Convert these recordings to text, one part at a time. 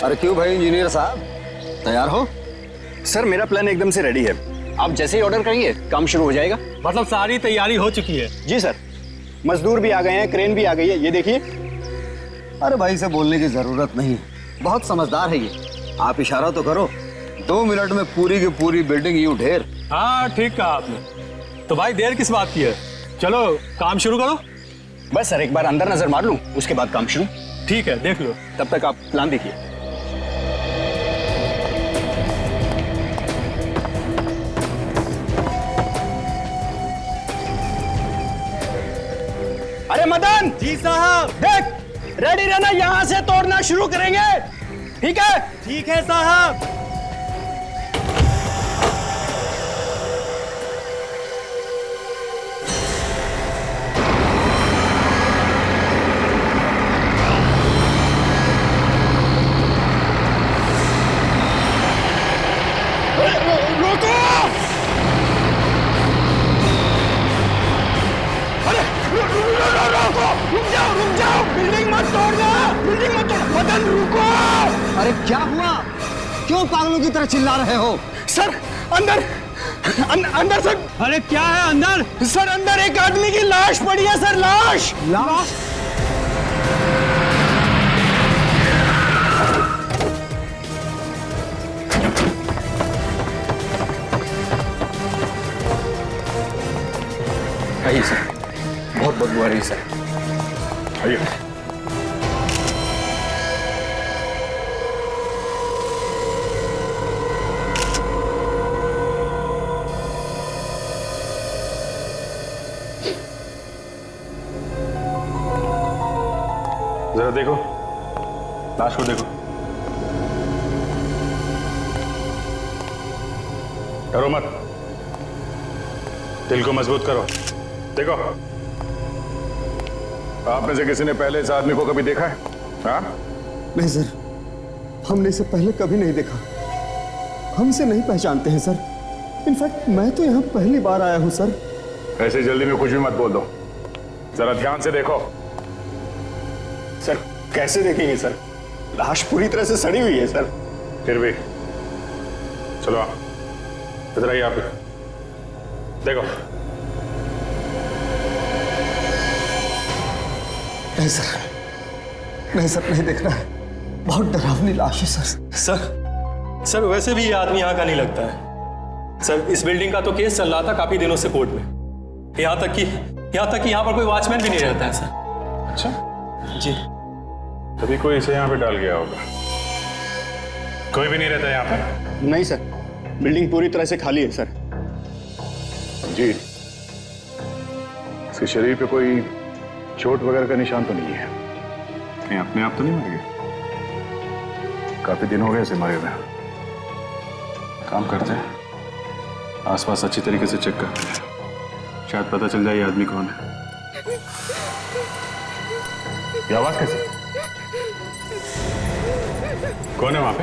अरे क्यों भाई इंजीनियर साहब, तैयार हो? सर मेरा प्लान एकदम से रेडी है। आप जैसे ही ऑर्डर करेंगे काम शुरू हो जाएगा। मतलब सारी तैयारी हो चुकी है? जी सर, मजदूर भी आ गए हैं, क्रेन भी आ गई है, ये देखिए। अरे भाई से बोलने की जरूरत नहीं, बहुत समझदार है ये। आप इशारा तो करो, 2 मिनट में पूरी की पूरी बिल्डिंग यूं ढेर। हाँ ठीक कहा आपने। तो भाई देर किस बात की है, चलो काम शुरू करो। बस सर एक बार अंदर नजर मार लूं, उसके बाद काम शुरू। ठीक है देख लो। तब तक आप प्लान देखिए। अरे मदन जी साहब। देख, रेडी रहना, यहां से तोड़ना शुरू करेंगे, ठीक है? ठीक है साहब। रुक जाओ, बिल्डिंग मत तोड़ना, बिल्डिंग मत तोड़ना। मदन रुको। अरे क्या हुआ, क्यों पागलों की तरह चिल्ला रहे हो? सर अंदर अंदर सर। अरे क्या है अंदर? सर अंदर एक आदमी की लाश पड़ी है सर, लाश। लाश? आइए सर, बहुत बदबू आ रही है सर। आइए। जरा देखो, लाश को देखो। डरो मत, दिल को मजबूत करो। देखो, आप में से किसी ने पहले इस आदमी को कभी देखा है? हाँ? नहीं सर, हमने इसे पहले कभी नहीं देखा, हमसे नहीं पहचानते हैं सर। इनफैक्ट मैं तो यहाँ पहली बार आया हूँ सर। ऐसे जल्दी में कुछ भी मत बोल दो, जरा ध्यान से देखो। सर कैसे देखेंगे सर, लाश पूरी तरह से सड़ी हुई है सर। फिर भी चलो आप इधर आइए, आप देखो। नहीं सर, नहीं सर, नहीं देखना है, बहुत डरावनी लाश है सर। सर वैसे भी ये आदमी यहाँ का नहीं लगता है सर। इस बिल्डिंग का तो केस चल रहा था काफी दिनों से कोर्ट में, यहाँ तक कि यहाँ पर कोई वॉचमैन भी नहीं रहता है सर। अच्छा जी। तभी कोई इसे यहाँ पे डाल गया होगा। कोई भी नहीं रहता यहाँ पे? नहीं सर, बिल्डिंग पूरी तरह से खाली है सर। जी, इसके शरीर पे कोई चोट वगैरह का निशान तो नहीं है? कहीं अपने आप तो नहीं मर गए? काफी दिन हो गए इसे मरे हुए। काम करते हैं, आसपास अच्छी तरीके से चेक करते हैं, शायद पता चल जाए ये आदमी कौन है। ये आवाज कैसे? कौन है वहां पे?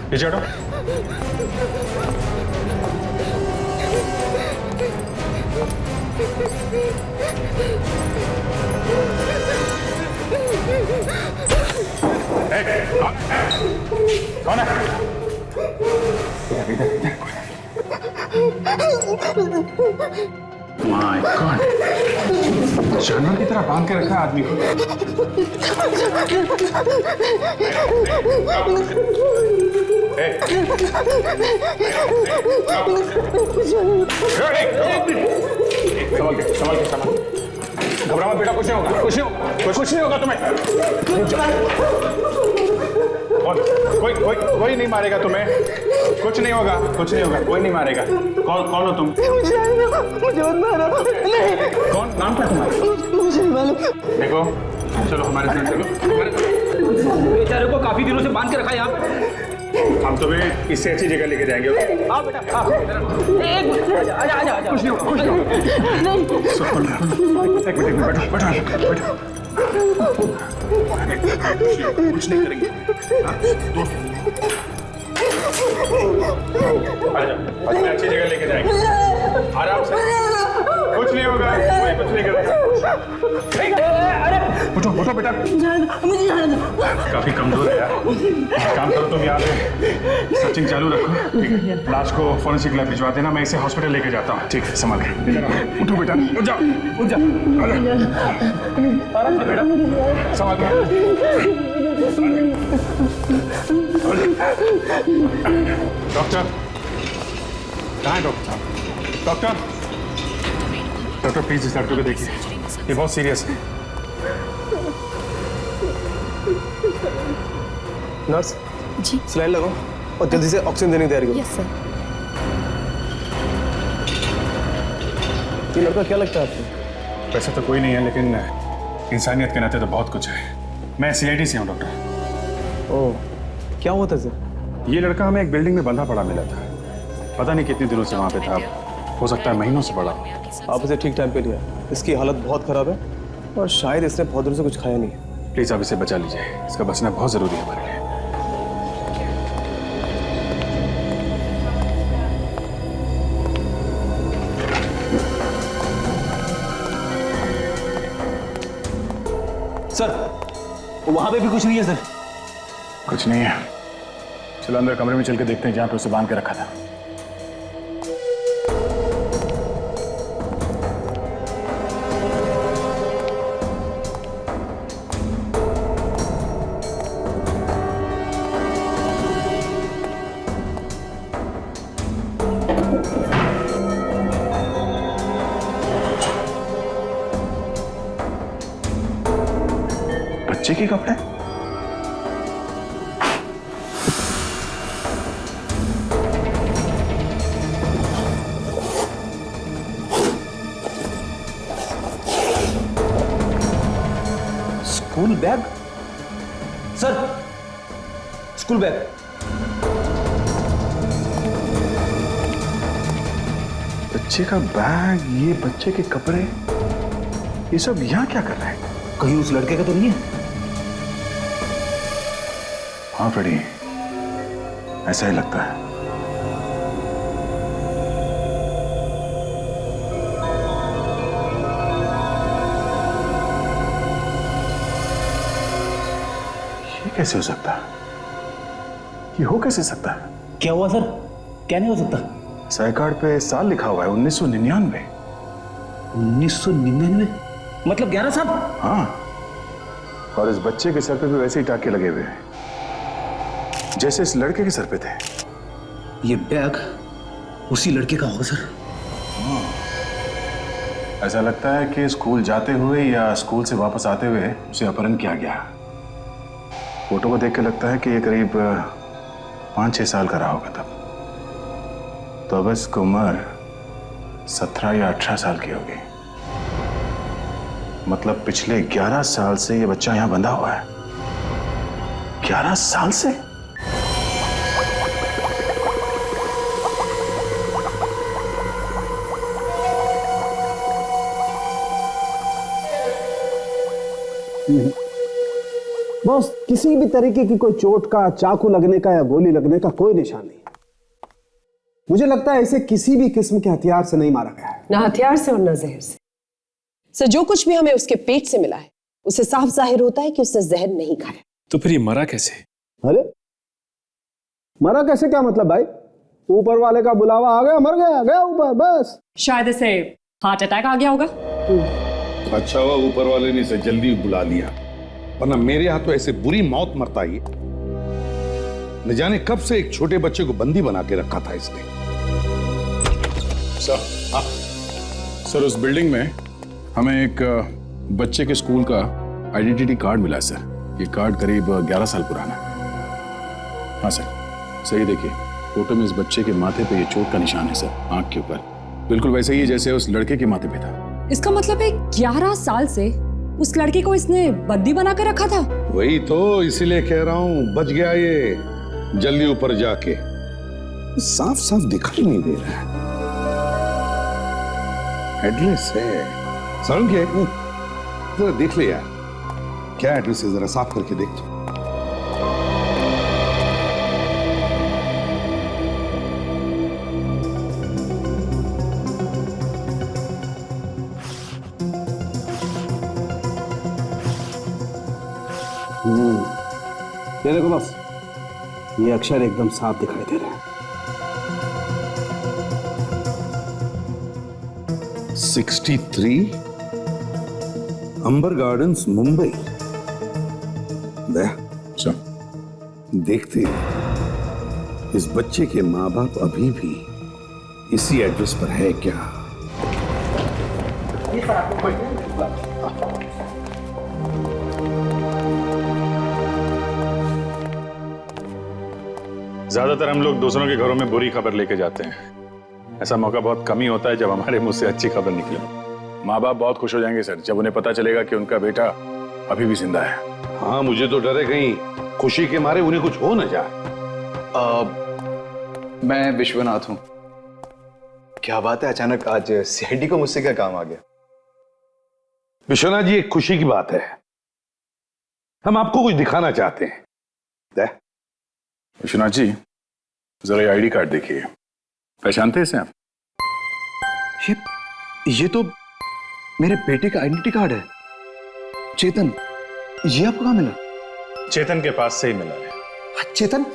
पीछे हटो। कौन है? माय गॉड, जानवर की तरह बांध के रखा है आदमी को। संभल के। घबरा मत बेटा, कुछ नहीं होगा, कुछ नहीं होगा तुम्हें। कोई नहीं मारेगा तुम्हें, कुछ नहीं होगा, कोई नहीं मारेगा। कौन हो तुम? मुझे मत मारो। नहीं। कौन, नाम क्या तुम्हारा? मुझे नहीं मालूम। देखो, चलो हमारे साथ चलो। बेचारे को काफी दिनों से बांध के रखा है यहाँ पे। हम तुम्हें इससे अच्छी जगह लेके जाएंगे। आओ बेटा, आओ। एक मिनट, आजा। कुछ नहीं होगा। एक मिनट, बैठो। कुछ नहीं करेंगे। अच्छी जगह लेके जाएंगे, आराम से। कुछ नहीं होगा, कोई कुछ उठो उठो बेटा, मुझे जाने दो। काफी कमजोर है यार। काम करो तुम यहाँ पे, सर्चिंग चालू रखो। ठीक है, लाश को फोरेंसिक लैब भिजवा देना, मैं इसे हॉस्पिटल लेके जाता हूँ। ठीक है, संभाल के। उठो बेटा, उठ जाओ, उठ जाओ। आराम से बेटा, संभाल के। डॉक्टर कहाँ है डॉक्टर साहब? डॉक्टर, डॉक्टर प्लीज इस लड़के को देखिए, ये बहुत सीरियस है। नर्स जी स्लाइन लगाओ और जल्दी से ऑक्सीजन देने की तैयारी करो। Yes sir. ये लड़का क्या लगता है आपको? वैसे तो कोई नहीं है, लेकिन इंसानियत के नाते तो बहुत कुछ है। मैं सीआईडी से हूँ डॉक्टर। ओह, क्या हुआ था सर? ये लड़का हमें एक बिल्डिंग में बंधा पड़ा मिला था। पता नहीं कितने दिनों से वहाँ पे था, हो सकता है महीनों से पड़ा हो। आप इसे ठीक टाइम पे लिया। इसकी हालत बहुत खराब है और शायद इसने बहुत दिनों से कुछ खाया नहीं है। प्लीज आप इसे बचा लीजिए, इसका बचना बहुत जरूरी है हमारे लिए। सर, वहां पे भी कुछ नहीं है सर। कुछ नहीं है, चलो अंदर कमरे में चल के देखते हैं जहाँ पे उसे बांध के रखा था। बच्चे के कपड़े? School bag? Sir, school bag. बच्चे का बैग, ये बच्चे के कपड़े, ये सब यहाँ क्या कर रहे हैं? कहीं उस लड़के का तो नहीं है? हाँ फ्रेडी, ऐसा ही लगता है। ये कैसे हो सकता है? ये हो कैसे सकता है? क्या हुआ सर? क्या नहीं हो सकता? साई कार्ड पे साल लिखा हुआ है 1999। 1999? मतलब 11 साल? हाँ, और इस बच्चे के सर पे भी वैसे ही टाके लगे हुए हैं जैसे इस लड़के के सर पे थे। ये बैग उसी लड़के का होगा सर। ऐसा लगता है कि स्कूल जाते हुए या स्कूल से वापस आते हुए उसे अपहरण किया गया। फोटो को देख के लगता है कि ये करीब 5-6 साल का रहा होगा तब। तो अब इसकी उम्र 17 या 18 साल की होगी। मतलब पिछले 11 साल से ये बच्चा यहां बंधा हुआ है। 11 साल से? बॉस, किसी भी तरीके की कोई चोट का, चाकू लगने का या गोली लगने का कोई निशान नहीं। मुझे लगता है इसे किसी भी किस्म के हथियार से नहीं मारा गया है। ना हथियार से और ना जहर से। सर, जो कुछ भी हमें उसके पेट से मिला है उससे साफ जाहिर होता है कि उसने जहर नहीं खाया। तो फिर ये मरा कैसे? अरे मरा कैसे क्या मतलब भाई? ऊपर वाले का बुलावा आ गया, मर गया, गया ऊपर, बस। शायद इसे हार्ट अटैक आ गया होगा। अच्छा हुआ ऊपर वाले ने इसे जल्दी बुला लिया, वरना मेरे हाथों ऐसे बुरी मौत मरता ही। न जाने कब से एक छोटे बच्चे को बंदी बना के रखा था इसने। सर, उस बिल्डिंग में हमें एक बच्चे के स्कूल का आइडेंटिटी कार्ड मिला है सर। ये कार्ड करीब 11 साल पुराना है। हाँ सर, सही देखिए, फोटो में इस बच्चे के माथे पे ये चोट का निशान है सर, आंख के ऊपर, बिल्कुल वैसे ही जैसे उस लड़के के माथे पे था। इसका मतलब है 11 साल से उस लड़के को इसने बंदी बना कर रखा था। वही तो, इसीलिए कह रहा हूं बच गया ये जल्दी ऊपर जाके। साफ साफ दिखाई नहीं दे रहा है। एड्रेस है सारुण के, जरा देख ले यार, क्या एड्रेस है, जरा साफ करके देख तो। ये देखो बस, ये अक्षर एकदम साफ दिखाई दे रहे हैं। 63 अंबर गार्डन्स, मुंबई। देखते हैं इस बच्चे के माँ बाप अभी भी इसी एड्रेस पर है क्या। ज्यादातर हम लोग दूसरों के घरों में बुरी खबर लेके जाते हैं। ऐसा मौका बहुत कम ही होता है जब हमारे मुंह से अच्छी खबर निकले। माँ बाप बहुत खुश हो जाएंगे सर जब उन्हें पता चलेगा कि उनका बेटा अभी भी जिंदा है। हाँ, मुझे तो डर है कहीं खुशी के मारे उन्हें कुछ हो न जाए। मैं विश्वनाथ हूं। क्या बात है, अचानक आज सीआईडी को मुझसे क्या काम आ गया? विश्वनाथ जी, एक खुशी की बात है, हम आपको कुछ दिखाना चाहते हैं। विश्वनाथ जी, जरा आईडी कार्ड देखिए, पहचानते हैं इसे आप? ये तो मेरे बेटे का आइडेंटिटी कार्ड है। चेतन, ये आपको कहाँ मिला? चेतन के पास से ही मिला है। चेतन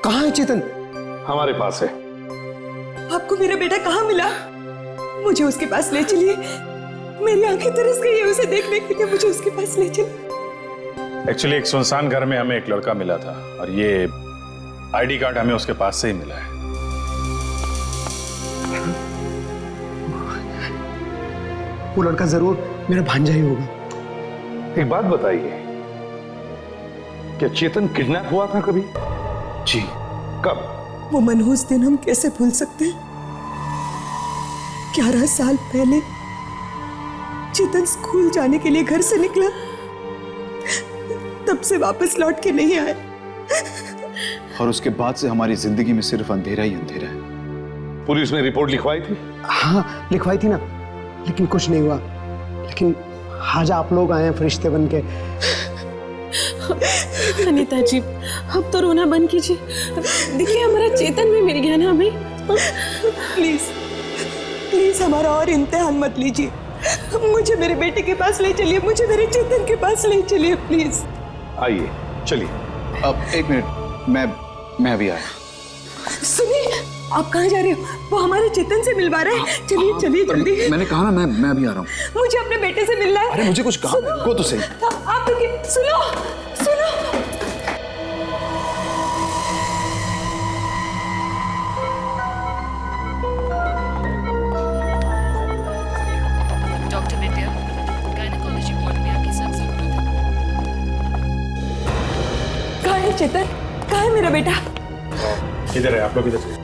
कहाँ है? चेतन हमारे पास है। आपको मेरा बेटा कहाँ मिला? मुझे उसके पास ले चलिए, मेरी आंखें तरस गई है उसे देखने के लिए, मुझे उसके पास ले चलिए। एक्चुअली एक सुनसान घर में हमें एक लड़का मिला था और ये आईडी कार्ड हमें उसके पास से ही मिला है। वो लड़का जरूर मेरा भांजा ही होगा। एक बात बताइए, क्या चेतन किडनैप हुआ था कभी? जी। कब? वो मनहूस दिन हम कैसे भूल सकते हैं? 11 साल पहले चेतन स्कूल जाने के लिए घर से निकला, तब से वापस लौट के नहीं आया। और उसके बाद से हमारी जिंदगी में सिर्फ अंधेरा ही अंधेरा है। पुलिस ने रिपोर्ट लिखवाई थी? हाँ, लिखवाई थी ना, लेकिन कुछ नहीं हुआ। लेकिन आज आप लोग आए हैं फरिश्ते बन के। अनीता जी, अब तो रोना बंद कीजिए। देखिए, हमारा चेतन भी मिल गया ना हमें। प्लीज प्लीज हमारा और इम्तिहान मत लीजिए। मुझे मेरे बेटे के पास ले चलिए, मुझे मेरे चेतन के पास ले चलिए प्लीज। आइए, चलिए। अब एक मिनट, मैं अभी आया। सुनिए, आप कहाँ जा रहे हो? वो हमारे चेतन से मिलवा रहे हैं। चलिए चलिए जल्दी। मैंने कहा ना, मैं अभी आ रहा हूँ। मुझे अपने बेटे से मिलना है। अरे मुझे कुछ काम है, को तो सही। आप रुकिए, सुनो सुनो। डॉक्टर विद्या, गायनेकोलॉजी वार्ड में आपकी सख्त जरूरत है। कहाँ है चेतन? कहाँ है मेरा बेटा? इधर है, आप लोग इधर से।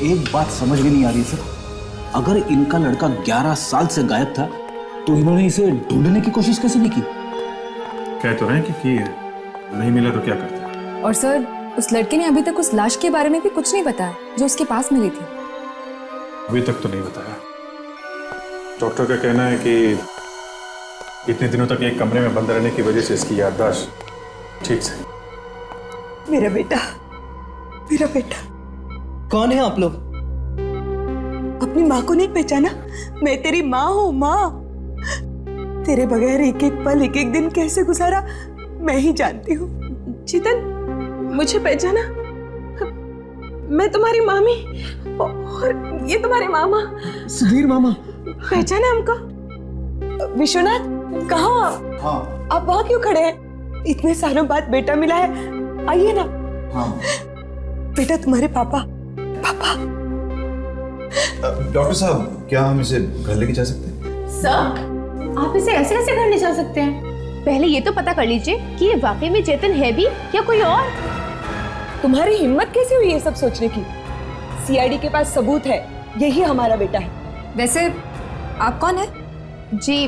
एक बात समझ में नहीं आ रही सर, अगर इनका लड़का 11 साल से गायब था तो इन्होंने इसे ढूंढने की कोशिश कैसे नहीं की? कह तो रहे हैं कि की है, नहीं मिला तो क्या करते हैं? और सर, उस लड़के ने अभी तक उस लाश के बारे में भी कुछ नहीं बताया जो उसके पास मिली थी। अभी तक तो नहीं बताया। डॉक्टर का कहना है कि इतने दिनों तक एक कमरे में बंद रहने की वजह से इसकी याददाश्त ठीक से। मेरा बेटा, मेरा बेटा। कौन है आप लोग? अपनी माँ को नहीं पहचाना? मैं तेरी माँ हूँ, माँ। तेरे बगैर एक एक पल, एक एक दिन कैसे गुजारा मैं ही जानती हूँ। चेतन, मुझे पहचाना? मैं तुम्हारी मामी और ये तुम्हारे मामा सुधीर मामा। पहचाना हमको? विश्वनाथ, कहाँ आप? हाँ। आप वहाँ क्यों खड़े हैं? इतने सालों बाद बेटा मिला है, आइए ना। हाँ। बेटा, तुम्हारे पापा। डॉक्टर साहब, क्या हम इसे घर लेके जा सकते हैं? सर, आप इसे ऐसे कैसे घर ले जा सकते हैं? पहले ये तो पता कर लीजिए कि ये वाकई में चेतन है भी या कोई और। तुम्हारी हिम्मत कैसे हुई ये सब सोचने की? सीआईडी के पास सबूत है, यही हमारा बेटा है। वैसे आप कौन है? जी,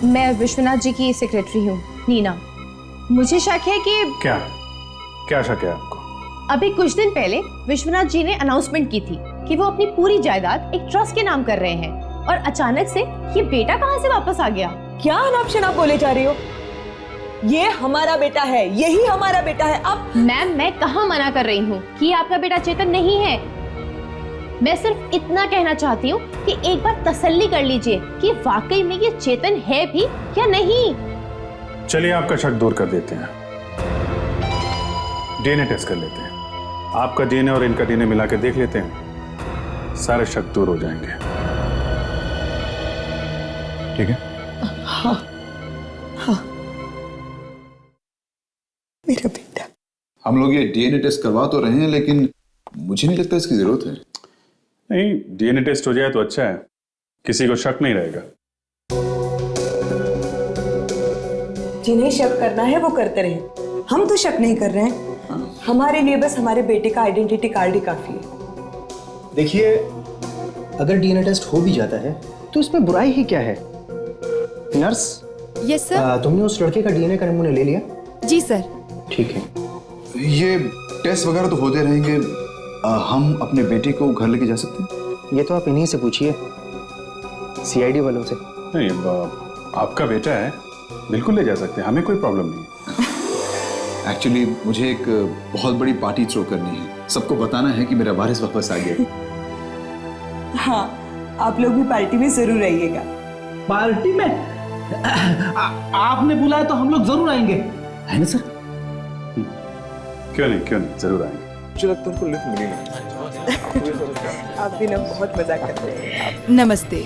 मैं विश्वनाथ जी की सेक्रेटरी हूँ, नीना। मुझे शक है कि क्या शक है आपको? अभी कुछ दिन पहले विश्वनाथ जी ने अनाउंसमेंट की थी कि वो अपनी पूरी जायदाद एक ट्रस्ट के नाम कर रहे हैं, और अचानक से ये बेटा कहाँ से वापस आ गया? क्या अनाप शनाप बोले जा रही हो? ये हमारा बेटा है, यही हमारा बेटा है। अब मैम, मैं कहाँ मना कर रही हूँ कि आपका बेटा चेतन नहीं है। मैं सिर्फ इतना कहना चाहती हूँ कि एक बार तसल्ली कर लीजिए कि वाकई में ये चेतन है भी या नहीं। चलिए आपका शक दूर कर देते हैं, डीएनए टेस्ट कर लेते हैं। आपका डीएनए और इनका डीएनए मिला के देख लेते हैं, सारे शक दूर हो जाएंगे। ठीक है? हाँ हाँ, मेरा बेटा। हम लोग ये डीएनए टेस्ट करवा तो रहे हैं, लेकिन मुझे नहीं लगता इसकी जरूरत है। नहीं, डीएनए टेस्ट हो जाए तो अच्छा है, किसी को शक नहीं रहेगा। जिन्हें शक करना है वो करते रहे, हम तो शक नहीं कर रहे हैं। हमारे लिए बस हमारे बेटे का आइडेंटिटी कार्ड ही काफी है। देखिए, अगर डीएनए टेस्ट हो भी जाता है तो इसमें बुराई ही क्या है? नर्स। Yes sir. तुमने उस लड़के का डीएनए का नमूना ले लिया? जी सर। ठीक है। ये टेस्ट वगैरह तो होते रहेंगे, हम अपने बेटे को घर लेके जा सकते हैं? ये तो आप इन्हीं से पूछिए, सीआईडी वालों से। नहीं, आपका बेटा है, बिल्कुल ले जा सकते हैं, हमें कोई प्रॉब्लम नहीं है। एक्चुअली मुझे एक बहुत बड़ी पार्टी थ्रो करनी है, सबको बताना है कि मेरा वारिस वापस आ गया। हाँ, आप लोग भी पार्टी में जरूर आइएगा। पार्टी में? आपने बुलाया तो हम लोग जरूर आएंगे, है ना सर? क्यों नहीं, जरूर आएंगे। मुझे लगता है उनको लिफ्ट मिली नहीं। आप भी ना बहुत मजाक करते हैं। नमस्ते।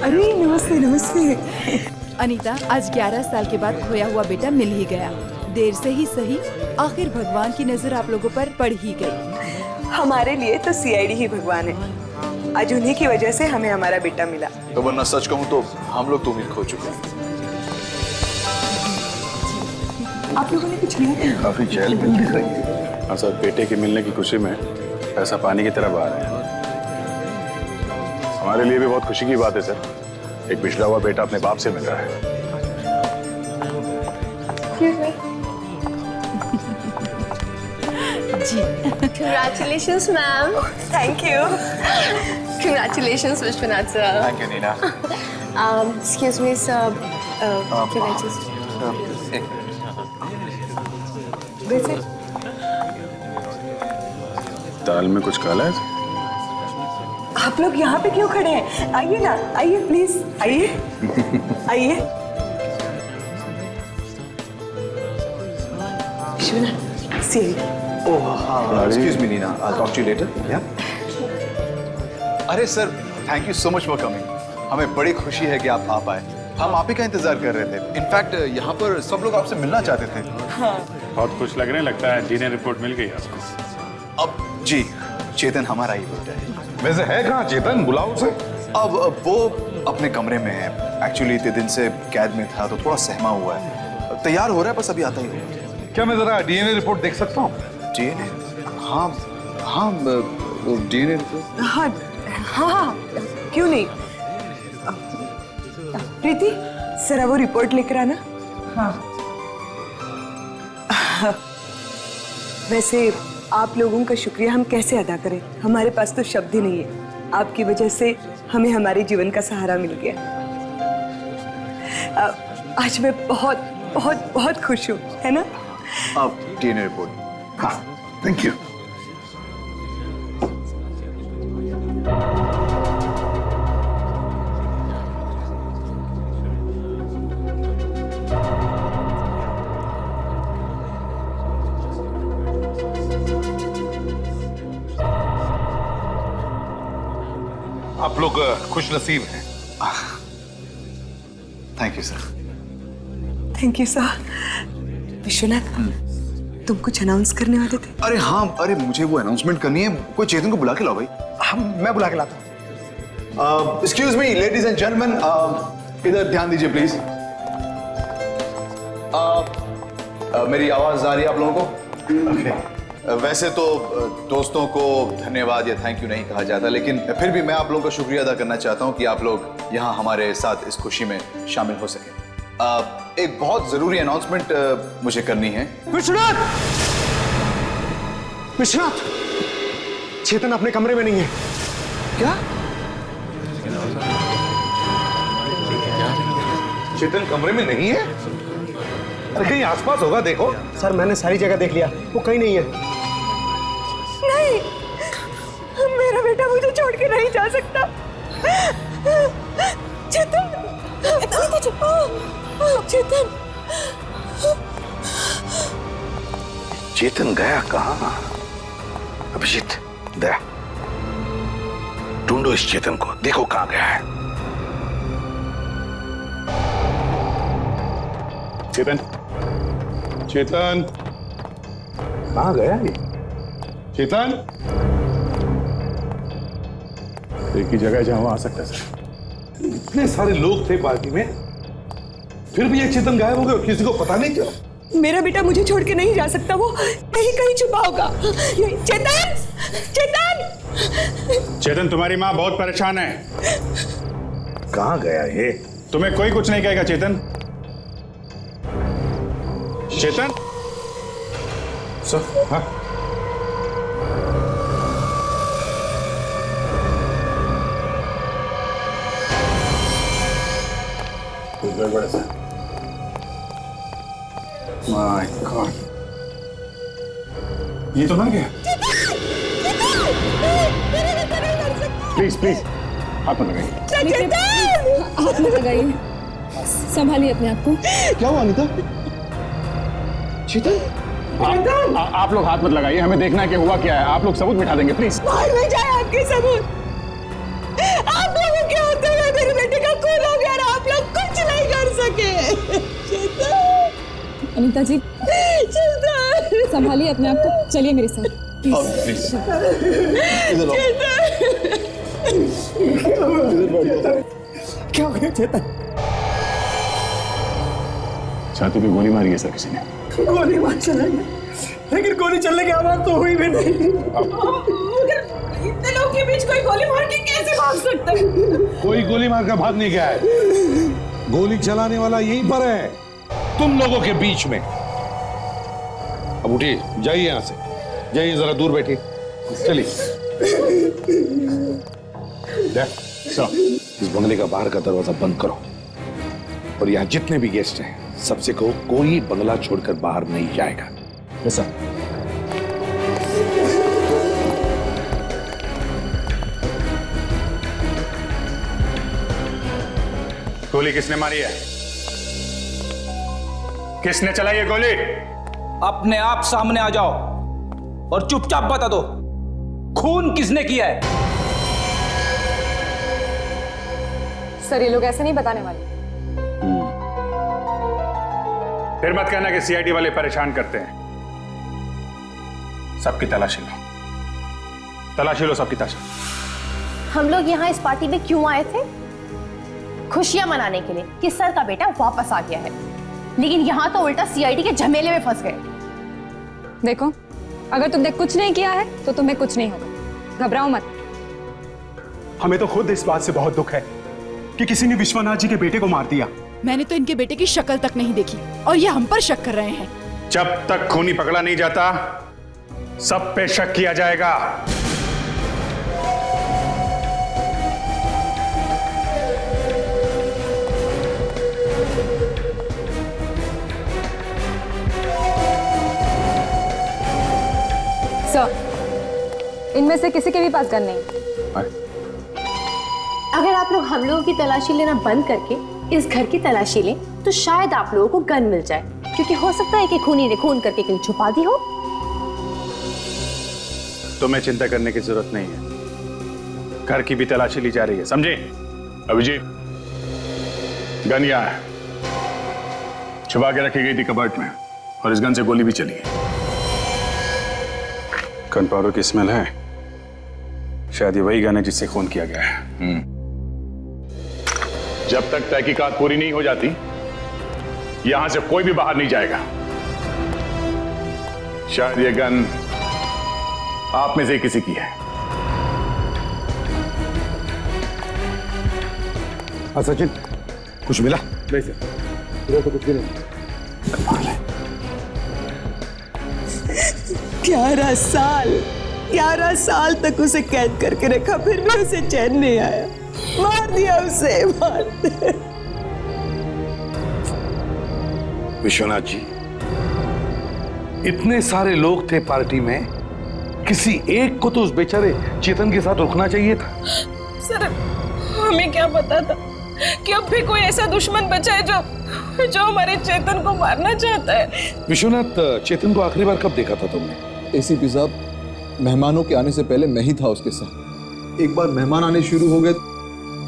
अरे नमस्ते नमस्ते। अनीता, आज 11 साल के बाद खोया हुआ बेटा मिल ही गया। देर से ही सही, आखिर भगवान की नजर आप लोगों पर पड़ ही गई। हमारे लिए तो सीआईडी ही भगवान है। आज उन्हीं की वजह से हमें हमारा बेटा मिला। तो वरना सच कहूँ तो हम लोग तो उम्मीद खो चुके हैं। आप लोगों ने कुछ नहीं किया? काफी जेल में दिख रही है। हाँ सर, बेटे के मिलने की खुशी में पैसा पानी की तरह बहा रहे हैं। हमारे लिए भी बहुत खुशी की बात है सर, एक पिछड़ा हुआ बेटा अपने बाप से मिल रहा है। जी। Congratulations, ma'am. Thank you. Congratulations, Vishwanath sir. Thank you, Nina. Excuse me, sir. Can I just? वैसे दाल में कुछ काला है? आप लोग यहाँ पे क्यों खड़े हैं? आइए ना, आइए प्लीज, आइए आइए। विश्वनाथ, सी। Excuse me, Nina. I'll talk to you later. Yeah. अरे sir, thank you so much for coming. हमें बड़ी खुशी है कि आप आ पाए। हम आप ही का इंतजार कर रहे थे। इनफैक्ट यहाँ पर सब लोग आपसे मिलना चाहते थे। हाँ। बहुत खुश लग रहे हैं, लगता है डीएनए रिपोर्ट मिल गई आपको। अब जी, चेतन हमारा ही बेटा है। वैसे है कहाँ चेतन? बुलाओ उसे। अब वो अपने कमरे में है। एक्चुअली इतने दिन से कैद में था तो थोड़ा सहमा हुआ है। तैयार हो रहा है, बस अभी आता ही होगा। क्या मैं जरा डीएनए रिपोर्ट देख सकता हूँ? डीएनए? हाँ हाँ, वो डीएनए रिपोर्ट। हाँ हाँ, क्यों नहीं। प्रीति, जरा वो रिपोर्ट लेकर आना। हाँ। वैसे आप लोगों का शुक्रिया हम कैसे अदा करें? हमारे पास तो शब्द ही नहीं है। आपकी वजह से हमें हमारे जीवन का सहारा मिल गया। आज मैं बहुत बहुत बहुत खुश हूँ, है ना? अब डीएनए रिपोर्ट। हाँ, थैंक यू। आप लोग खुश नसीब हैं। Thank you sir. Thank you sir. Vishwanath, तुम कुछ अनाउंस करने वाले थे? अरे हाँ, अरे मुझे वो अनाउंसमेंट करनी है। कोई चेतन को बुला के लाओ भाई। मैं बुला के लाता हूँ। Excuse me ladies and gentleman, इधर ध्यान दीजिए प्लीज। मेरी आवाज आ रही है आप लोगों को? okay. वैसे तो दोस्तों को धन्यवाद या थैंक यू नहीं कहा जाता, लेकिन फिर भी मैं आप लोगों का शुक्रिया अदा करना चाहता हूं कि आप लोग यहाँ हमारे साथ इस खुशी में शामिल हो सके। एक बहुत जरूरी अनाउंसमेंट मुझे करनी है। विश्वनाथ! विश्वनाथ! चेतन अपने कमरे में नहीं है। क्या? चेतन कमरे में नहीं है? अरे कहीं आसपास होगा, देखो। सर, मैंने सारी जगह देख लिया, वो कहीं नहीं है। नहीं, मेरा बेटा मुझे छोड़ के नहीं जा सकता। चेतन, चेतन, चेतन गया कहाँ? अभिजीत, दया, ढूंढो इस चेतन को, देखो कहाँ गया है। चेतन, चेतन, कहाँ गया ये? चेतन, एक ही जगह जहां वो आ सकता है। इतने सारे लोग थे पार्टी में, फिर भी ये चेतन गायब हो गया, किसी को पता नहीं चला। मेरा बेटा मुझे छोड़ के नहीं जा सकता, वो कहीं कहीं छुपा होगा। चेतन, चेतन, चेतन, तुम्हारी माँ बहुत परेशान है। कहाँ गया ये? तुम्हें कोई कुछ नहीं कहेगा। चेतन, चेतन, सर, हाँ, गड़बड़ है। माय गॉड, ये तो ना गया। प्लीज प्लीज हाथ मत लगाइए। हाथ मत लगाइए, संभालिए अपने आप को। क्या हुआ अनीता? चेतन, आप लोग हाथ मत लगाइए, हमें देखना है कि हुआ क्या है। आप लोग सबूत मिटा देंगे प्लीज। बाहर में जाए आपके सबूत। आप लोगों के होते हुए मेरे बेटे का खून हो गया और आप लोग कुछ नहीं कर सके। चेतन, अनीता जी, संभालिए अपने आप को, चलिए मेरे साथ प्लीज। क्या हो गया चेतन? छाती पे गोली मारी है सर किसी ने। गोली मार चलेगी, लेकिन गोली चलने की आवाज तो हुई भी नहीं। मगर इतने लोगों के बीच कोई गोली मार के कैसे भाग सकता है? कोई गोली मार कर भाग नहीं गया है, गोली चलाने वाला यहीं पर है, तुम लोगों के बीच में। अब उठिए, जाइए यहां से, जाइए, जरा दूर बैठिए, चलिए। इस बंगले का बाहर का दरवाजा बंद करो, और यहाँ जितने भी गेस्ट हैं सबसे कहो कोई बंगला छोड़कर बाहर नहीं जाएगा। Yes sir. गोली किसने मारी है? किसने चलाई है गोली? अपने आप सामने आ जाओ और चुपचाप बता दो, खून किसने किया है? सर, ये लोग ऐसे नहीं बताने वाले। फिर मत कहना कि सीआईडी वाले परेशान करते हैं। सबकी तलाशी लो, तलाशी लो सबकी तलाशी। हम लोग यहाँ इस पार्टी में क्यों आए थे? खुशियां मनाने के लिए कि सर का बेटा वापस आ गया है, लेकिन यहाँ तो उल्टा सीआईडी के झमेले में फंस गए। देखो, अगर तुमने कुछ नहीं किया है तो तुम्हें कुछ नहीं होगा, घबराओ मत। हमें तो खुद इस बात से बहुत दुख है कि किसी ने विश्वनाथ जी के बेटे को मार दिया। मैंने तो इनके बेटे की शक्ल तक नहीं देखी और ये हम पर शक कर रहे हैं। जब तक खूनी पकड़ा नहीं जाता, सब पे शक किया जाएगा। सर, इनमें से किसी के भी पास गन नहीं। अगर आप लोग हम लोगों की तलाशी लेना बंद करके इस घर की तलाशी लें तो शायद आप लोगों को गन मिल जाए, क्योंकि हो सकता है कि खूनी ने खून करके कहीं छुपा दी हो। तुम्हें चिंता करने की जरूरत नहीं है, घर की भी तलाशी ली जा रही है, समझे? अभिजीत, गन यहाँ है, छुपा के रखी गई थी कबर्ट में, और इस गन से गोली भी चली है। गन पाउडर की स्मेल है, शायद ये वही गन है जिससे खून किया गया है। जब तक तहकीकात पूरी नहीं हो जाती, यहां से कोई भी बाहर नहीं जाएगा। शायद ये गन आप में से किसी की है। हाँ सचिन, कुछ मिला? नहीं सर, इधर तो कुछ भी नहीं। 11 साल तक उसे कैद करके रखा, फिर भी उसे चैन नहीं आया। मार दिया उसे, मार दिया। विश्वनाथ जी, इतने सारे लोग थे पार्टी में, किसी एक को तो उस बेचारे चेतन के साथ रुकना चाहिए था। सर हमें क्या पता था कि अब भी कोई ऐसा दुश्मन बचा है जो हमारे चेतन को मारना चाहता है। विश्वनाथ, चेतन को आखिरी बार कब देखा था तुमने? एसीपी साहब, मेहमानों के आने से पहले मैं ही था उसके साथ। एक बार मेहमान आने शुरू हो गए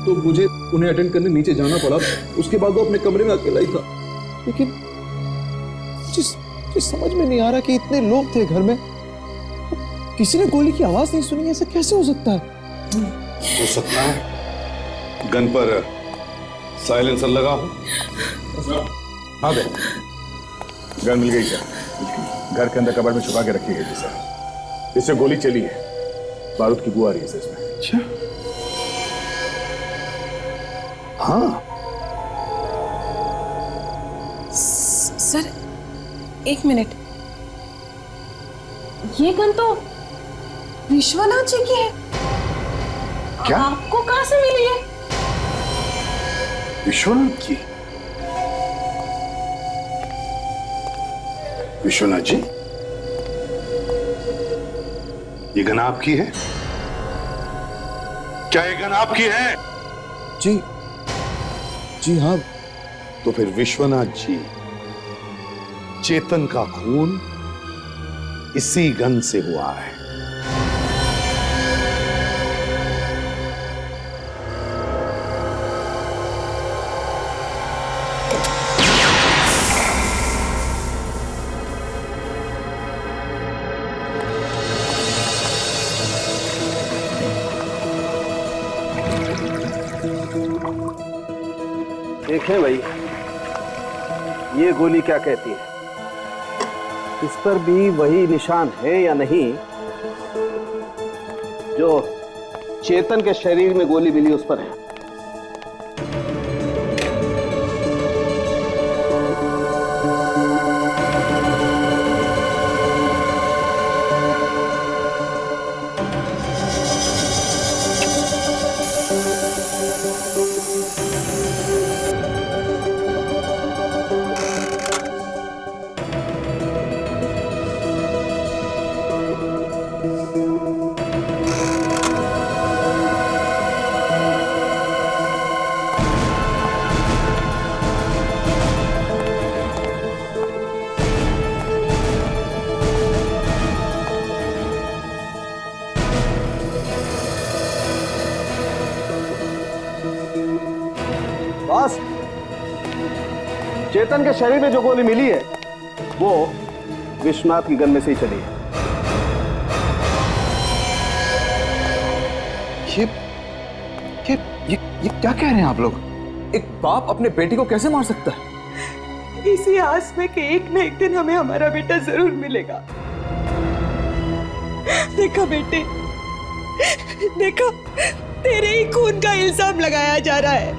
तो मुझे उन्हें अटेंड करने नीचे जाना पड़ा। उसके बाद वो अपने कमरे में अकेला ही था। लेकिन मुझे समझ में नहीं आ रहा कि इतने लोग थे घर में, किसी ने गोली की आवाज नहीं सुनी। ऐसा कैसे हो सकता है? हो सकता है गन पर साइलेंसर लगा हो। हाँ दे, गन मिल गई क्या? घर के अंदर कबर्ड में छुपा के रखी गई थी सर। इससे गोली चली है, बारूद की बू आ रही है इसमें। अच्छा, हाँ सर एक मिनट, ये गन तो विश्वनाथ जी की है। क्या? आपको कहां से मिली है? विश्वनाथ जी? विश्वनाथ जी, ये गन आपकी है? क्या ये गन आपकी है? जी हाँ। तो फिर विश्वनाथ जी, चेतन का खून इसी गन से हुआ है। देखें भाई, ये गोली क्या कहती है? इस पर भी वही निशान है या नहीं जो चेतन के शरीर में गोली मिली उस पर है? बॉस, चेतन के शरीर में जो गोली मिली है वो विश्वनाथ की गन में से ही चली है। ये क्या कह रहे हैं आप लोग? एक बाप अपने बेटी को कैसे मार सकता है? इसी आस में कि एक न एक दिन हमें हमारा बेटा जरूर मिलेगा। देखा बेटे, देखा, तेरे ही खून का इल्जाम लगाया जा रहा है।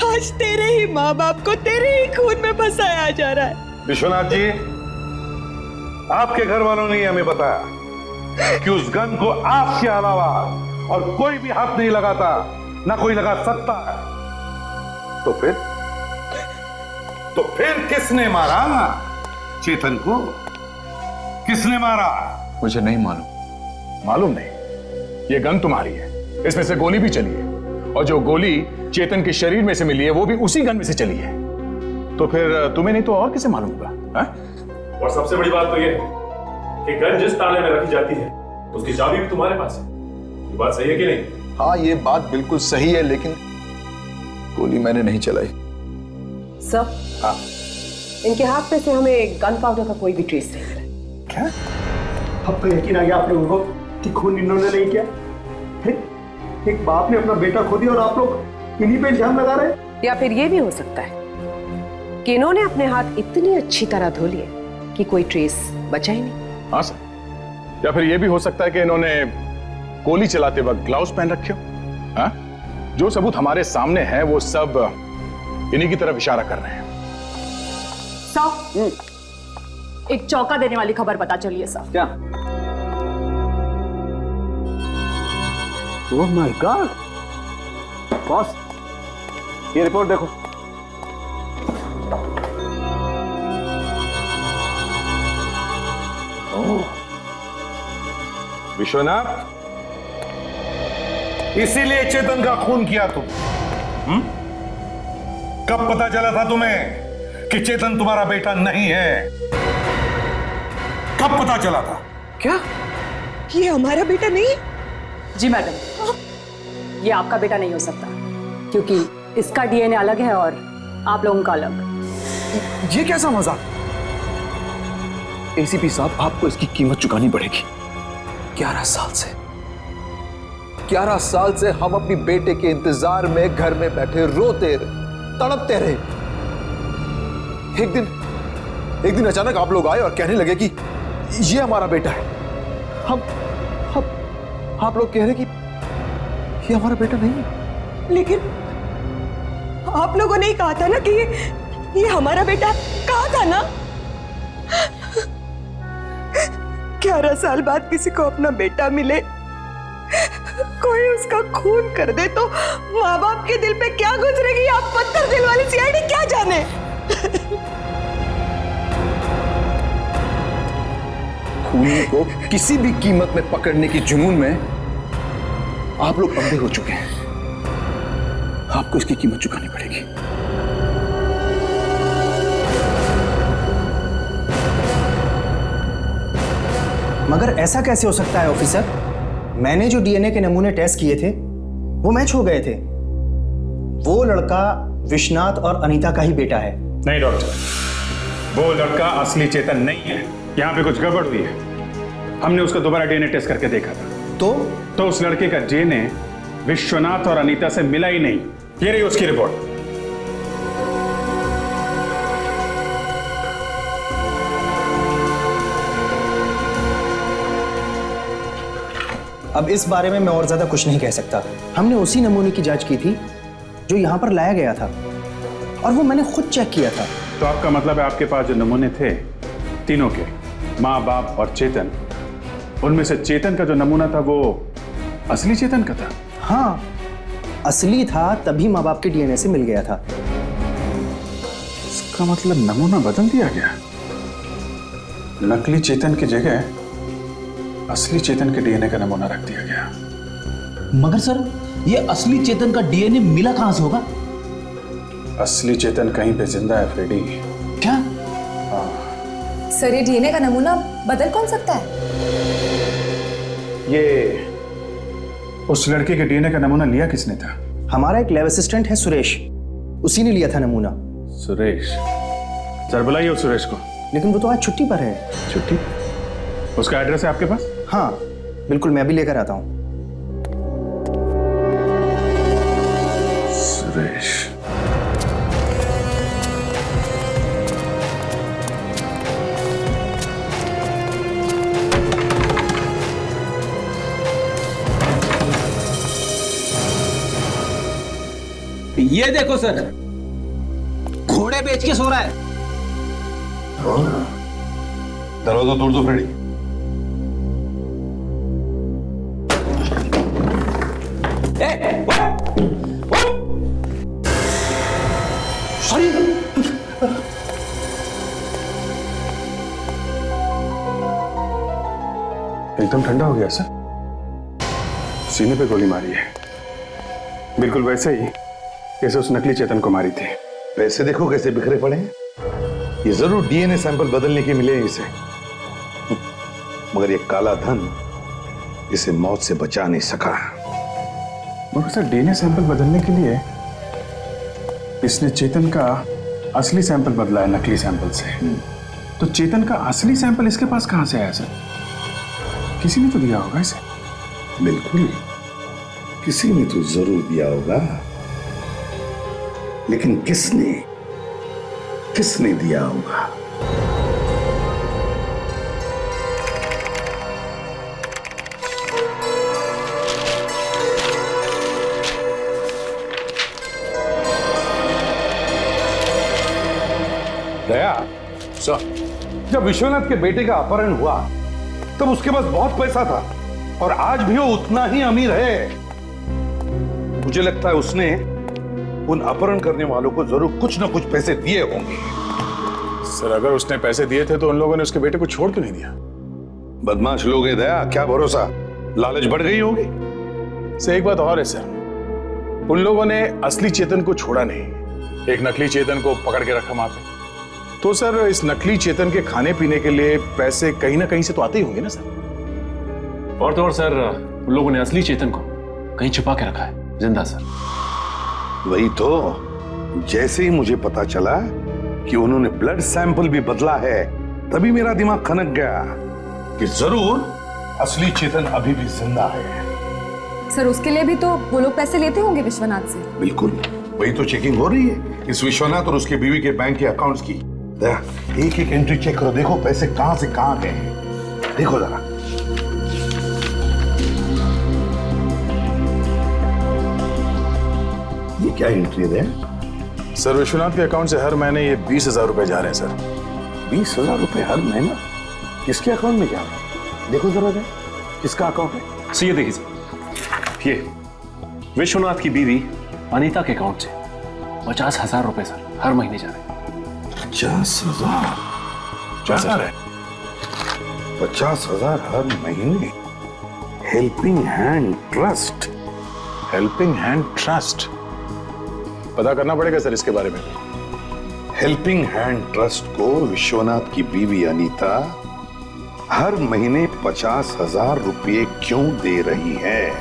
आज तेरे ही माँ बाप को तेरे ही खून में फंसाया जा रहा है। विश्वनाथ जी, आपके घर वालों ने हमें बताया कि उस गन को आपके अलावा और कोई भी हाथ नहीं लगाता, ना कोई लगा सकता है। तो फिर किसने मारा चेतन को? किसने मारा? मुझे नहीं मालूम। मालूम नहीं? ये गन तुम्हारी है, इसमें से गोली भी चली है, और जो गोली चेतन के शरीर में से मिली है वो भी उसी गन में से चली है। तो फिर तुम्हें नहीं तो और किसे मालूम होगा? और सबसे बड़ी बात तो ये कि गन जिस ताले में रखी जाती है उसकी चाबी भी तुम्हारे पास है। ये बात सही है कि नहीं? हाँ, ये बात बिल्कुल सही है, लेकिन गोली मैंने नहीं चलाई। सर, हाँ, इनके हाथ में से हमें गन पाउडर का कोई भी ट्रेस नहीं मिला। क्या? अब तो यकीन आ गया आप लोगों को कि खून इन्होंने नहीं किया। एक बाप ने अपना बेटा खो दिया और आप लोग इन्हीं पे इल्जाम लगा रहे हैं। या फिर ये भी हो सकता है कि इन्होंने अपने हाथ इतनी अच्छी तरह धो लिए कि कोई ट्रेस बचा ही नहीं। हाँ सर, या फिर ये भी हो सकता है कि इन्होंने गोली चलाते वक्त ग्लव्स पहन रखे हो। हाँ? जो सबूत हमारे सामने है वो सब इन्हीं की तरफ इशारा कर रहे हैं। साहब, एक चौंका देने वाली खबर पता चली है साहब। क्या? Oh my God! बॉस, ये रिपोर्ट देखो। विश्वनाथ, इसीलिए चेतन का खून किया तुम? कब पता चला था तुम्हें कि चेतन तुम्हारा बेटा नहीं है? कब पता चला था? क्या ये हमारा बेटा नहीं? जी मैडम, ये आपका बेटा नहीं हो सकता क्योंकि इसका डीएनए अलग है और आप लोगों का अलग। ये कैसा मजाक? एसीपी साहब, आपको इसकी कीमत चुकानी पड़ेगी। 11 साल से हम अपनी बेटे के इंतजार में घर में बैठे रोते रहे, तड़पते रहे। एक दिन अचानक आप लोग आए और कहने लगे कि ये हमारा बेटा है। हम आप लोग कह रहे कि ये हमारा बेटा नहीं है। लेकिन आप लोगों ने ही कहा था ना कि ये हमारा बेटा, कहा था ना? 11 साल बाद किसी को अपना बेटा मिले, कोई उसका खून कर दे तो माँ बाप के दिल पे क्या गुजरेगी? आप पत्थर दिल वाली सीआईडी क्या जाने। खूनी को किसी भी कीमत में पकड़ने की जुनून में आप लोग अंधे हो चुके हैं। आपको इसकी कीमत चुकानी पड़ेगी। मगर ऐसा कैसे हो सकता है ऑफिसर? मैंने जो डीएनए के नमूने टेस्ट किए थे वो मैच हो गए थे। वो लड़का विश्वनाथ और अनीता का ही बेटा है। नहीं डॉक्टर, वो लड़का असली चेतन नहीं है। यहाँ पे कुछ गड़बड़ हुई है। हमने उसका दोबारा डीएनए टेस्ट करके देखा था। तो उस लड़के का डीएनए विश्वनाथ और अनीता से मिला ही नहीं। ये रही उसकी रिपोर्ट। अब इस बारे में मैं और ज्यादा कुछ नहीं कह सकता। हमने उसी नमूने की जांच की थी जो यहाँ पर लाया गया था और वो मैंने खुद चेक किया था। तो आपका मतलब है आपके पास जो नमूने थे तीनों के, माँ बाप और चेतन, उनमें से चेतन का जो नमूना था वो असली चेतन का था? हाँ, असली था, तभी माँ बाप के डीएनए से मिल गया था। इसका मतलब नमूना बदल दिया गया। नकली चेतन की जगह असली चेतन के डीएनए का नमूना रख दिया गया। मगर सर, ये असली चेतन का डीएनए मिला कहां से होगा? असली चेतन कहीं पे जिंदा है फ्रेडी। क्या? हाँ। सर, ये डीएनए का नमूना बदल कौन सकता है? ये उस लड़के के डीएनए का नमूना लिया किसने था? हमारा एक लैब असिस्टेंट है सुरेश, उसी ने लिया था नमूना। सुरेश? सर बुलाइए उस सुरेश को। लेकिन वो तो आज छुट्टी पर है। छुट्टी? उसका एड्रेस है आपके पास? हाँ बिल्कुल, मैं भी लेकर आता हूँ। सुरेश। ये देखो सर, घोड़े बेच के सो रहा है। दरवाजा तोड़ दो फ्रेडी। एकदम ठंडा हो गया सर। सीने पे गोली मारी है, बिल्कुल वैसे ही जैसे उस नकली चेतन को मारी थी। पैसे देखो कैसे बिखरे पड़े हैं। ये जरूर डीएनए सैंपल बदलने के मिले हैं इसे, मगर ये काला धन इसे मौत से बचा नहीं सका। मगर सर, डीएनए सैंपल बदलने के लिए इसने चेतन का असली सैंपल बदला है नकली सैंपल से। तो चेतन का असली सैंपल इसके पास कहां से आया सर? किसी ने तो दिया होगा इसे। बिल्कुल, किसी ने तो जरूर दिया होगा, लेकिन किसने दिया होगा? दया सर, जब विश्वनाथ के बेटे का अपहरण हुआ तब उसके पास बहुत पैसा था और आज भी वो उतना ही अमीर है। मुझे लगता है उसने उन अपहरण करने वालों को जरूर कुछ ना कुछ पैसे दिए होंगे। सर, अगर उसने पैसे दिए थे तो उन लोगों ने उसके बेटे को छोड़ क्यों नहीं दिया? बदमाश लोग हैं दया, क्या भरोसा। लालच बढ़ गई होगी। से एक बात और है सर, उन लोगों ने असली चेतन को छोड़ा नहीं, एक नकली चेतन को पकड़ के रखा वहां पे। तो सर इस नकली चेतन के खाने पीने के लिए पैसे कहीं ना कहीं से तो आते ही होंगे ना सर। और तो और सर, उन लोगों ने असली चेतन को कहीं छुपा के रखा है, जिंदा सर। वही तो, जैसे ही मुझे पता चला कि उन्होंने ब्लड सैंपल भी बदला है, तभी मेरा दिमाग खनक गया कि जरूर असली चेतन अभी भी जिंदा है। सर उसके लिए भी तो वो लोग पैसे लेते होंगे विश्वनाथ से। बिल्कुल, वही तो चेकिंग हो रही है इस विश्वनाथ और उसकी बीवी के बैंक के अकाउंट्स की। एक एक एंट्री चेक करो, देखो पैसे कहां से कहां गए हैं, देखो जरा। ये क्या एंट्री है सर? विश्वनाथ के अकाउंट से हर महीने ये 20,000 रुपए जा रहे हैं सर। 20,000 रुपए हर महीना? किसके अकाउंट में जा रहे हैं? देखो जरा, किसका अकाउंट है? सर ये देखिए सर, ये विश्वनाथ की बीवी अनीता के अकाउंट से 50,000 रुपए सर हर महीने जा रहे हैं। 50,000? 50,000 हर महीने? Helping hand trust. Helping hand trust? पता करना पड़ेगा सर इसके बारे में। हेल्पिंग हैंड ट्रस्ट को विश्वनाथ की बीवी अनीता हर महीने 50,000 रुपये क्यों दे रही है?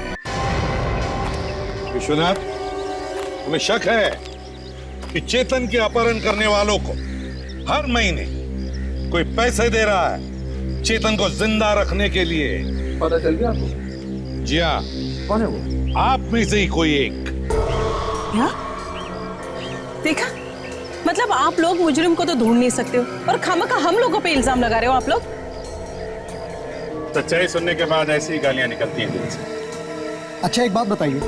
विश्वनाथ, तुम्हें शक है कि चेतन के अपहरण करने वालों को हर महीने कोई पैसे दे रहा है चेतन को जिंदा रखने के लिए? पता चल गया आपको? जी हाँ। कौन है वो? आप में से ही कोई एक। क्या? देखा, मतलब आप लोग मुजरिम को तो ढूंढ नहीं सकते हो और खामखा हम लोगों पे इल्जाम लगा रहे हो आप लोग। सच्चाई सुनने के बाद ऐसी गालियां निकलती हैं दिल से। अच्छा एक बात बताइए,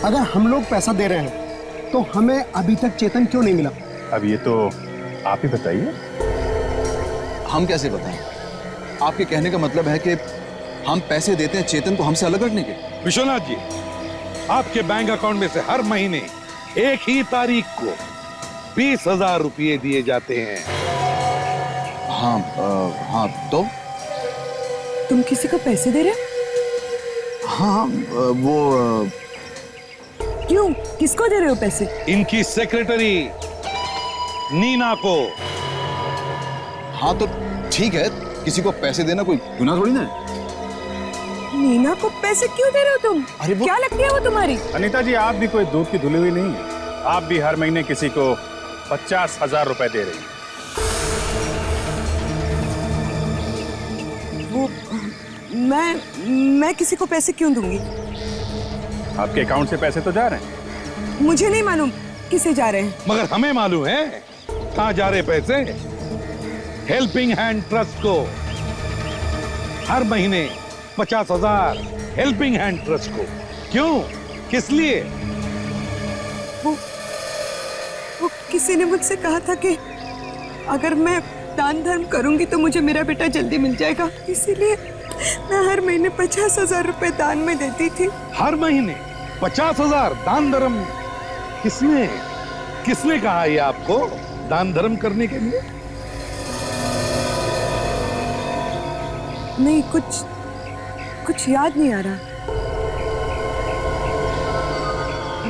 अगर हम लोग पैसा दे रहे हैं तो हमें अभी तक चेतन क्यों नहीं मिला? अब ये तो आप ही बताइए। हम कैसे बताएं? आपके कहने का मतलब है कि हम पैसे देते हैं चेतन को हमसे अलग रखने के? विश्वनाथ जी, आपके बैंक अकाउंट में से हर महीने एक ही तारीख को 20,000 रुपये दिए जाते हैं। हाँ हाँ, तो तुम किसी को पैसे दे रहे हो? हाँ, वो क्यों, किसको दे रहे हो पैसे? इनकी सेक्रेटरी नीना को। हाँ तो ठीक है, किसी को पैसे देना कोई गुनाह थोड़ी ना है। नीना को पैसे क्यों दे रहे हो तुम? अरे क्या लगती है वो तुम्हारी? अनीता जी, आप भी कोई दूध की धुली हुई नहीं है। आप भी हर महीने किसी को 50,000 रुपए दे रही हैं। वो मैं किसी को पैसे क्यों दूंगी? आपके अकाउंट से पैसे तो जा रहे हैं। मुझे नहीं मालूम किसे जा रहे हैं। मगर हमें मालूम है कहां जा रहे पैसे। हेल्पिंग हैंड ट्रस्ट को हर महीने 50,000 हेल्पिंग हैंड ट्रस्ट को। क्यों, किस लिए? वो किसी ने मुझसे कहा था कि अगर मैं दान धर्म करूंगी तो मुझे मेरा बेटा जल्दी मिल जाएगा, इसीलिए मैं हर महीने 50,000 रुपए दान में देती थी। हर महीने 50,000 दान धर्म? किसने कहा ये आपको दान धर्म करने के लिए? नहीं, कुछ याद नहीं आ रहा।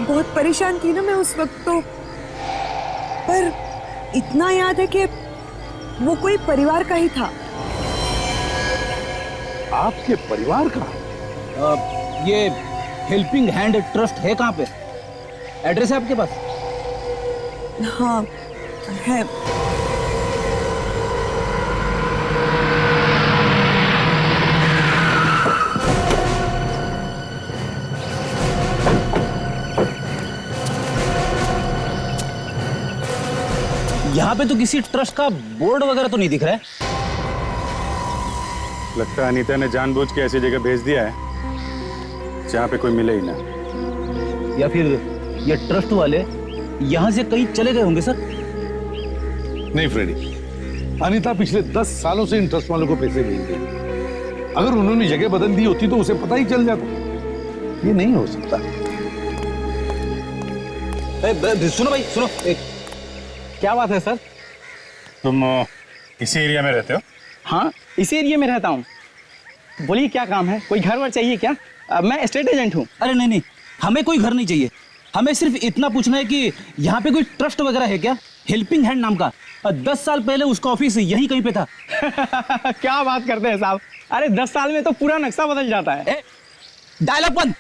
बहुत परेशान थी ना मैं उस वक्त तो, पर इतना याद है कि वो कोई परिवार का ही था। आपके परिवार का? ये हेल्पिंग हैंड ट्रस्ट है कहाँ पे? एड्रेस है आपके पास? हाँ है। यहाँ पे तो किसी ट्रस्ट का बोर्ड वगैरह तो नहीं दिख रहा है। लगता है अनीता ने जानबूझ के ऐसी जगह भेज दिया है जहाँ पे कोई मिले ही ना। या फिर ये ट्रस्ट वाले यहाँ से कहीं चले गए होंगे सर। नहीं फ्रेडी, अनीता पिछले 10 सालों से इन ट्रस्ट वालों को पैसे भेज रही है। अगर उन्होंने जगह बदल दी होती तो उसे पता ही चल जाता। ये नहीं हो सकता। सुनो भाई, सुनो। क्या बात है सर? तुम इसी एरिया में रहते हो? हाँ, इसी एरिया में रहता हूँ। बोलिए क्या काम है? कोई घर वर चाहिए क्या? मैं एस्टेट एजेंट हूँ। अरे नहीं नहीं, हमें कोई घर नहीं चाहिए। हमें सिर्फ इतना पूछना है कि यहाँ पे कोई ट्रस्ट वगैरह है क्या? हेल्पिंग हैंड नाम का। 10 साल पहले उसका ऑफिस यहीं कहीं पे था। क्या बात करते हैं साहब? अरे 10 साल में तो पूरा नक्शा बदल जाता है। डायलॉग बंद।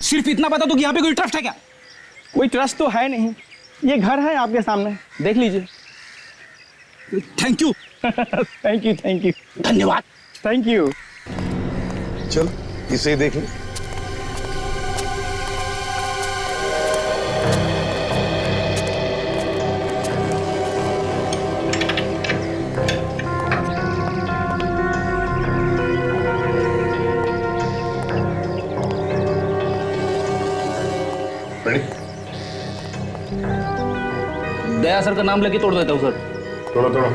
सिर्फ इतना बता दो कि यहाँ पे कोई ट्रस्ट है क्या? कोई ट्रस्ट तो है नहीं। ये घर है आपके सामने, देख लीजिए। Thank you. Thank you, thank you, धन्यवाद। Thank you. चल इसे ही देख ले। दया सर का नाम लेके तोड़ देता हूँ सर। तोड़ो तोड़ो।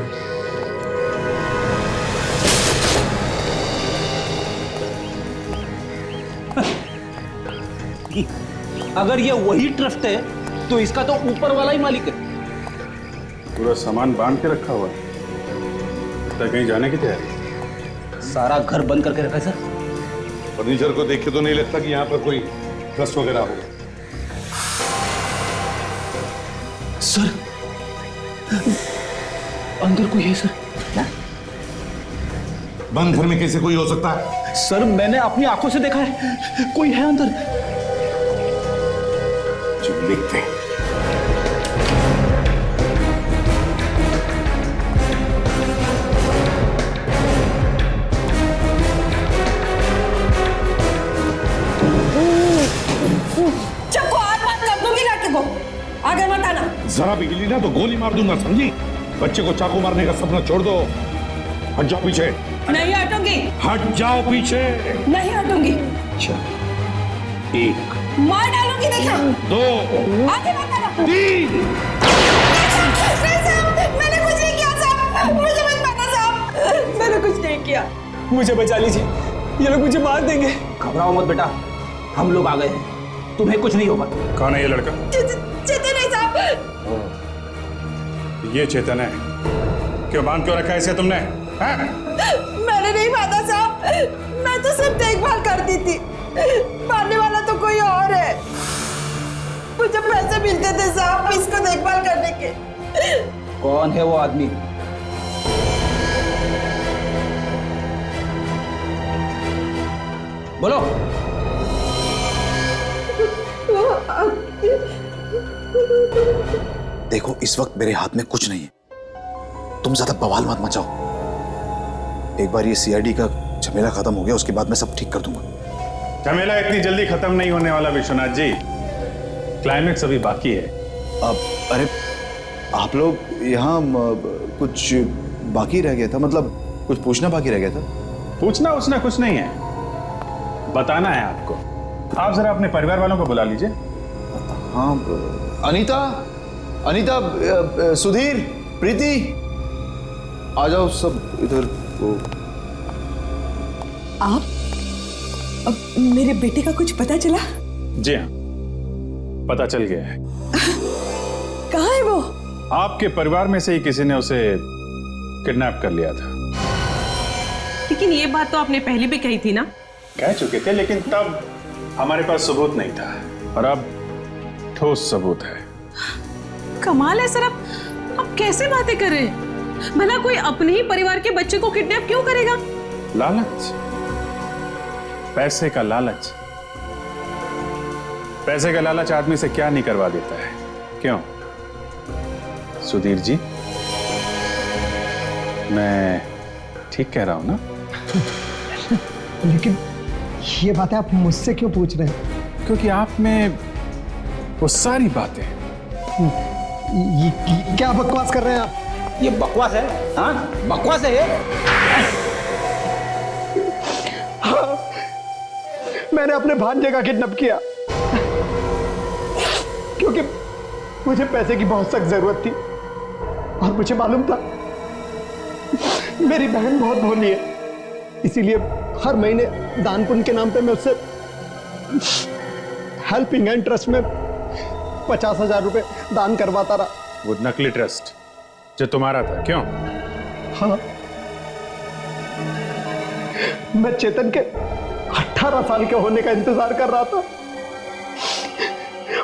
अगर ये वही ट्रस्ट है तो इसका तो ऊपर वाला ही मालिक है। पूरा सामान बांध के रखा हुआ है, तो कहीं जाने की तैयारी? सारा घर बंद करके रखा है सर। फर्नीचर को देख के तो नहीं लगता कि यहाँ पर कोई ट्रस्ट वगैरह होगा। सर अंदर कोई है सर? बंद घर में कैसे कोई हो सकता है? सर मैंने अपनी आंखों से देखा है, कोई है अंदर। चुप देखते हैं। चक्कू हाथ मत कर दूंगी लड़के को, आगे मत आना। जरा भी हिली ना तो गोली मार दूंगा, समझी? बच्चे को चाकू मारने का सपना छोड़ दो। हट जाओ पीछे। नहीं हटूंगी। हट जाओ पीछे। नहीं हटूंगी। अच्छा, 1 मार डालूंगी, देखा? 2 आगे मत आना। 3 नहीं साहब, मैंने कुछ नहीं किया साहब, मुझे मत मारना साहब, मैंने कुछ नहीं किया। मुझे बचा लीजिए, ये लोग मुझे मार देंगे। घबराओ मत बेटा, हम लोग आ गए हैं, तुम्हें कुछ नहीं होगा। कौन है ये लड़का? चेतन है साहब। ये चेतन है? क्यों बांध क्यों रखा है इसे तुमने? मैंने नहीं बांधा साहब, मैं तो सिर्फ देखभाल करती थी, मारने वाला तो कोई और है। मुझे पैसे मिलते थे साहब इसको देखभाल करने के। कौन है वो आदमी? बोलो। देखो इस वक्त मेरे हाथ में कुछ नहीं है, तुम ज्यादा बवाल मत मचाओ। एक बार ये सीआईडी का झमेला खत्म हो गया, उसके बाद मैं सब ठीक कर दूंगा। झमेला इतनी जल्दी खत्म नहीं होने वाला विश्वनाथ जी, क्लाइमेक्स अभी बाकी है। अरे आप लोग यहाँ कुछ बाकी रह गया था, मतलब कुछ पूछना बाकी रह गया था? पूछना उसने कुछ नहीं है, बताना है आपको। आप जरा अपने परिवार वालों को बुला लीजिए। हाँ, अनीता, अनीता, सुधीर, प्रीति, आ जाओ सब इधर। आप अब मेरे बेटे का कुछ पता चला? जी हाँ, पता चल गया है। कहाँ है वो? आपके परिवार में से ही किसी ने उसे किडनैप कर लिया था। लेकिन ये बात तो आपने पहले भी कही थी ना? कह चुके थे, लेकिन तब हमारे पास सबूत नहीं था, और अब ठोस सबूत है। कमाल है सर, आप कैसे बातें कर रहे हैं? भला कोई अपने ही परिवार के बच्चे को किडनैप क्यों करेगा? लालच, पैसे का लालच। पैसे का लालच आदमी से क्या नहीं करवा देता है, क्यों सुधीर जी? मैं ठीक कह रहा हूं ना? लेकिन ये बातें आप मुझसे क्यों पूछ रहे हैं? क्योंकि आप में वो सारी बातें। ये क्या बकवास कर रहे हैं आप? ये बकवास है? हाँ बकवास है ये? हाँ, मैंने अपने भांजे का किडनैप किया क्योंकि मुझे पैसे की बहुत सख्त जरूरत थी, और मुझे मालूम था मेरी बहन बहुत भोली है, इसीलिए हर महीने दान पुण्य के नाम पे मैं उससे हेल्पिंग हैंड ट्रस्ट में 50,000 रुपए दान करवाता रहा। वो नकली ट्रस्ट जो तुम्हारा था, क्यों? हाँ, मैं चेतन के 18 साल के होने का इंतजार कर रहा था,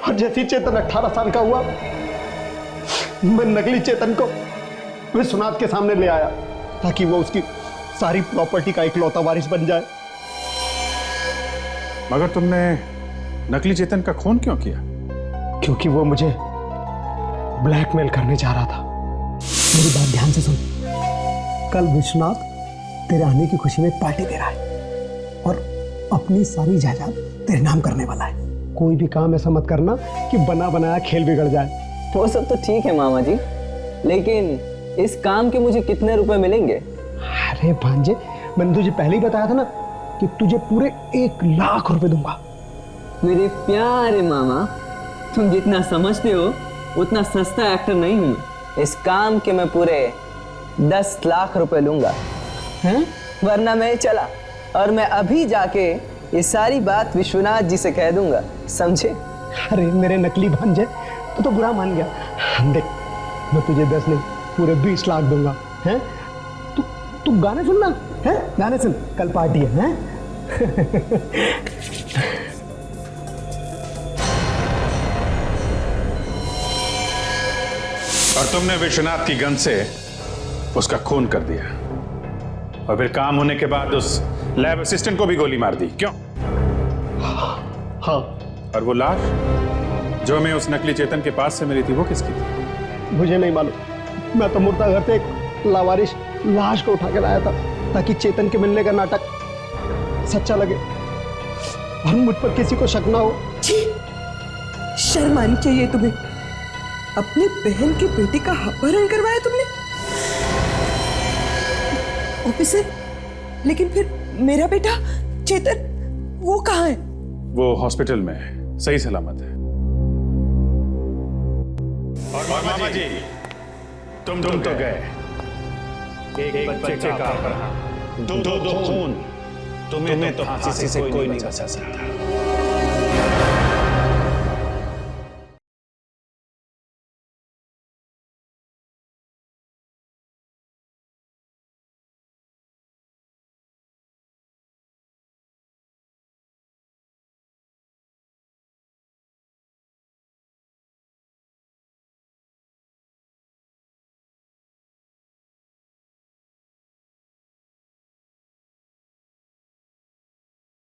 और जैसे ही चेतन 18 साल का हुआ, मैं नकली चेतन को विश्वनाथ के सामने ले आया ताकि वो उसकी सारी प्रॉपर्टी का इकलौता वारिस बन जाए। मगर तुमने नकली चेतन का खून क्यों किया? क्योंकि वो मुझे ब्लैकमेल करने जा रहा था। मेरी बात ध्यान से सुन। कल विश्वनाथ तेरे आने की खुशी में पार्टी दे रहा है और अपनी सारी जायदाद तेरे नाम करने वाला है। कोई भी काम ऐसा मत करना कि बना बनाया खेल बिगड़ जाए। वो सब तो ठीक है मामा जी, लेकिन इस काम के मुझे कितने रुपए मिलेंगे? अरे भांजे, मैंने तुझे पहले ही बताया था ना कि तुझे पूरे 1 लाख रुपए दूंगा। मेरे प्यारे मामा, तुम जितना समझते हो उतना सस्ता एक्टर नहीं हूं। इस काम के मैं पूरे 10 लाख रुपए लूंगा, हैं? वरना मैं चला और मैं अभी जाके ये सारी बात विश्वनाथ जी से कह दूंगा, समझे? अरे मेरे नकली भांजे, तू तो बुरा मान गया। देख, मैं तुझे 10 नहीं पूरे 20 लाख दूंगा, हैं? तू गाने सुनना, हैं? गाने सुन, कल पार्टी है, हैं? और तुमने विश्वनाथ की गन से उसका खून कर दिया, और फिर काम होने के बाद उस लैब असिस्टेंट को भी गोली मार दी, क्यों? हाँ। और वो लाश जो मैं उस नकली चेतन के पास से मिली थी, वो किसकी थी? मुझे नहीं मालूम। मैं तो मुर्दा घर से एक लावारिश लाश को उठा के लाया था ताकि चेतन के मिलने का नाटक सच्चा लगे और मुझ पर किसी को शक ना हो। शर्म आनी चाहिए तुम्हें। अपनी बहन के बेटे का अपहरण करवाया तुमने? ऑफिसर, लेकिन फिर मेरा बेटा चेतन, वो कहाँ है? वो हॉस्पिटल में है, सही सलामत है। और मामा जी, तुम तो गए। एक बच्चे का दो खून, तुम्हें तो फांसी से कोई नहीं बचा सकता।